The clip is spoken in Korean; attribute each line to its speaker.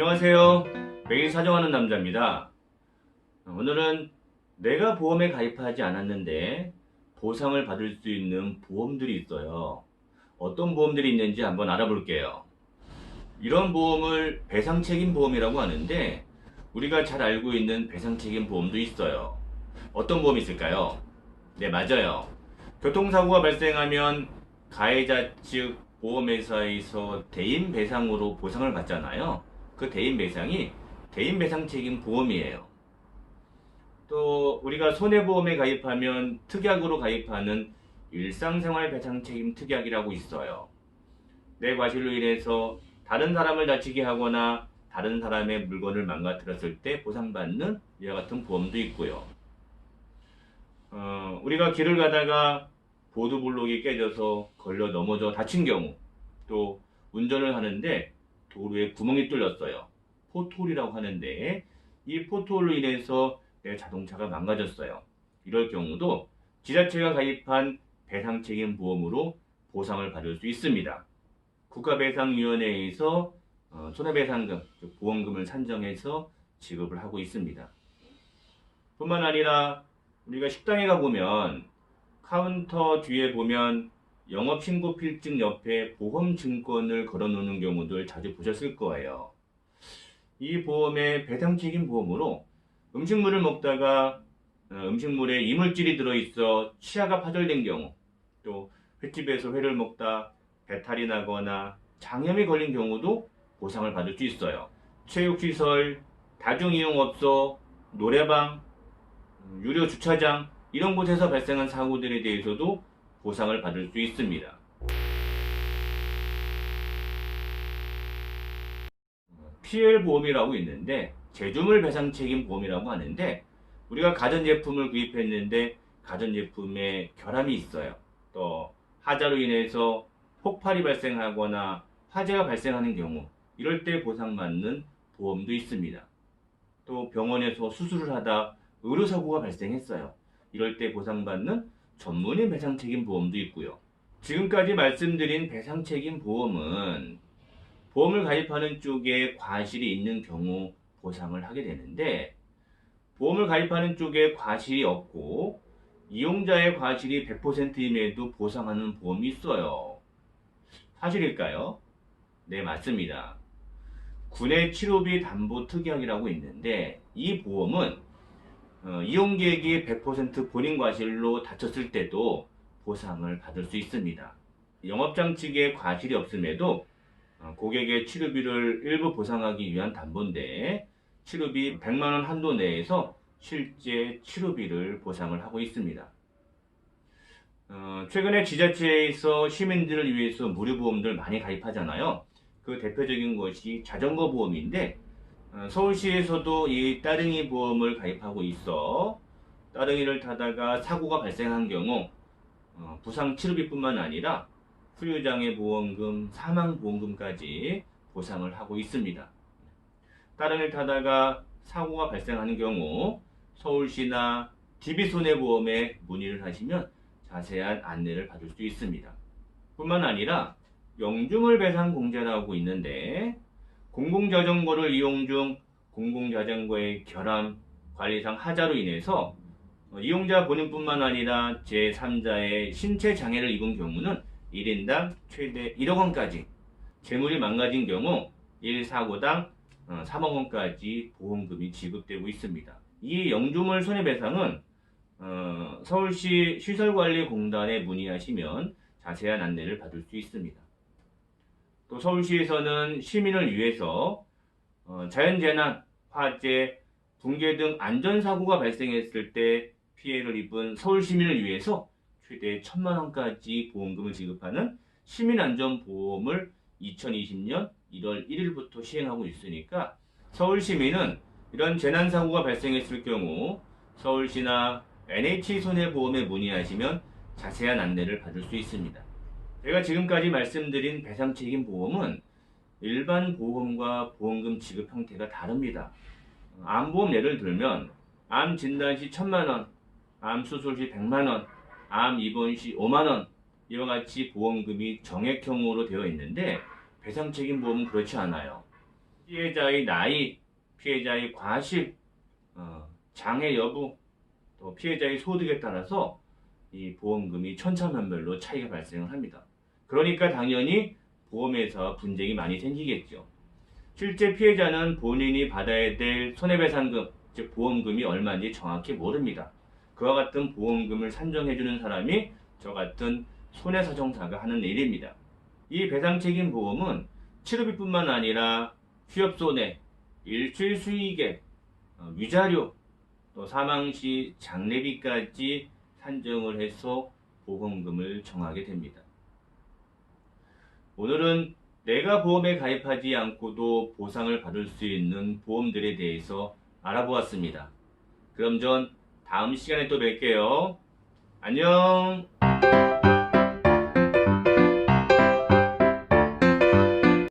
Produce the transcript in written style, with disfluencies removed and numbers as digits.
Speaker 1: 안녕하세요. 매일 사정하는 남자입니다. 오늘은 내가 보험에 가입하지 않았는데 보상을 받을 수 있는 보험들이 있어요. 어떤 보험들이 있는지 한번 알아볼게요. 이런 보험을 배상책임보험이라고 하는데 우리가 잘 알고 있는 배상책임보험도 있어요. 어떤 보험이 있을까요? 네, 맞아요. 교통사고가 발생하면 가해자 측 보험회사에서 대인배상으로 보상을 받잖아요. 그 대인배상이 대인배상책임보험이에요. 또 우리가 손해보험에 가입하면 특약으로 가입하는 일상생활배상책임 특약이라고 있어요. 내 과실로 인해서 다른 사람을 다치게 하거나 다른 사람의 물건을 망가뜨렸을 때 보상받는 이와 같은 보험도 있고요. 우리가 길을 가다가 보도블록이 깨져서 걸려 넘어져 다친 경우, 또 운전을 하는데 도로에 구멍이 뚫렸어요. 포트홀이라고 하는데 이 포트홀로 인해서 내 자동차가 망가졌어요. 이럴 경우도 지자체가 가입한 배상책임보험으로 보상을 받을 수 있습니다. 국가배상위원회에서 손해배상금, 보험금을 산정해서 지급을 하고 있습니다. 뿐만 아니라 우리가 식당에 가보면 카운터 뒤에 보면 영업신고 필증 옆에 보험증권을 걸어놓는 경우들 자주 보셨을 거예요. 이 보험의 배상책임 보험으로 음식물을 먹다가 음식물에 이물질이 들어있어 치아가 파절된 경우, 또 횟집에서 회를 먹다 배탈이 나거나 장염이 걸린 경우도 보상을 받을 수 있어요. 체육시설, 다중이용업소, 노래방, 유료 주차장 이런 곳에서 발생한 사고들에 대해서도 보상을 받을 수 있습니다. PL보험이라고 있는데 제조물 배상 책임 보험이라고 하는데 우리가 가전제품을 구입했는데 가전제품에 결함이 있어요. 또 하자로 인해서 폭발이 발생하거나 화재가 발생하는 경우 이럴 때 보상받는 보험도 있습니다. 또 병원에서 수술을 하다 의료사고가 발생했어요. 이럴 때 보상받는 전문의 배상책임 보험도 있고요. 지금까지 말씀드린 배상책임 보험은 보험을 가입하는 쪽에 과실이 있는 경우 보상을 하게 되는데 보험을 가입하는 쪽에 과실이 없고 이용자의 과실이 100%임에도 보상하는 보험이 있어요. 사실일까요? 네, 맞습니다. 군의 치료비 담보 특약이라고 있는데 이 보험은 이용객이 100% 본인 과실로 다쳤을 때도 보상을 받을 수 있습니다. 영업장 측에 과실이 없음에도 고객의 치료비를 일부 보상하기 위한 담보인데 치료비 100만원 한도 내에서 실제 치료비를 보상을 하고 있습니다. 최근에 지자체에서 시민들을 위해서 무료보험들 많이 가입하잖아요. 그 대표적인 것이 자전거 보험인데 서울시에서도 이 따릉이 보험을 가입하고 있어 따릉이를 타다가 사고가 발생한 경우 부상 치료비뿐만 아니라 후유장애 보험금, 사망 보험금까지 보상을 하고 있습니다. 따릉이를 타다가 사고가 발생하는 경우 서울시나 DB손해보험에 문의를 하시면 자세한 안내를 받을 수 있습니다. 뿐만 아니라 영주물 배상 공제라고 있는데 공공자전거를 이용 중 공공자전거의 결함, 관리상 하자로 인해서 이용자 본인뿐만 아니라 제3자의 신체 장애를 입은 경우는 1인당 최대 1억 원까지, 재물이 망가진 경우 1사고당 3억 원까지 보험금이 지급되고 있습니다. 이 영주물 손해배상은 서울시 시설관리공단에 문의하시면 자세한 안내를 받을 수 있습니다. 또 서울시에서는 시민을 위해서 자연재난, 화재, 붕괴 등 안전사고가 발생했을 때 피해를 입은 서울시민을 위해서 최대 1,000만 원까지 보험금을 지급하는 시민안전보험을 2020년 1월 1일부터 시행하고 있으니까 서울시민은 이런 재난사고가 발생했을 경우 서울시나 NH손해보험에 문의하시면 자세한 안내를 받을 수 있습니다. 제가 지금까지 말씀드린 배상책임보험은 일반 보험과 보험금 지급 형태가 다릅니다. 암보험 예를 들면 암 진단 시 1,000만 원, 암 수술 시 100만 원, 암 입원 시 5만 원 이와 같이 보험금이 정액형으로 되어 있는데 배상책임보험은 그렇지 않아요. 피해자의 나이, 피해자의 과실, 장애 여부, 또 피해자의 소득에 따라서 이 보험금이 천차만별로 차이가 발생을 합니다. 그러니까 당연히 보험에서 분쟁이 많이 생기겠죠. 실제 피해자는 본인이 받아야 될 손해배상금, 즉 보험금이 얼마인지 정확히 모릅니다. 그와 같은 보험금을 산정해주는 사람이 저 같은 손해사정사가 하는 일입니다. 이 배상책임 보험은 치료비뿐만 아니라 취업손해, 일출 수익액, 위자료, 또 사망시 장례비까지 산정을 해서 보험금을 정하게 됩니다. 오늘은 내가 보험에 가입하지 않고도 보상을 받을 수 있는 보험들에 대해서 알아보았습니다. 그럼 전 다음 시간에 또 뵐게요. 안녕!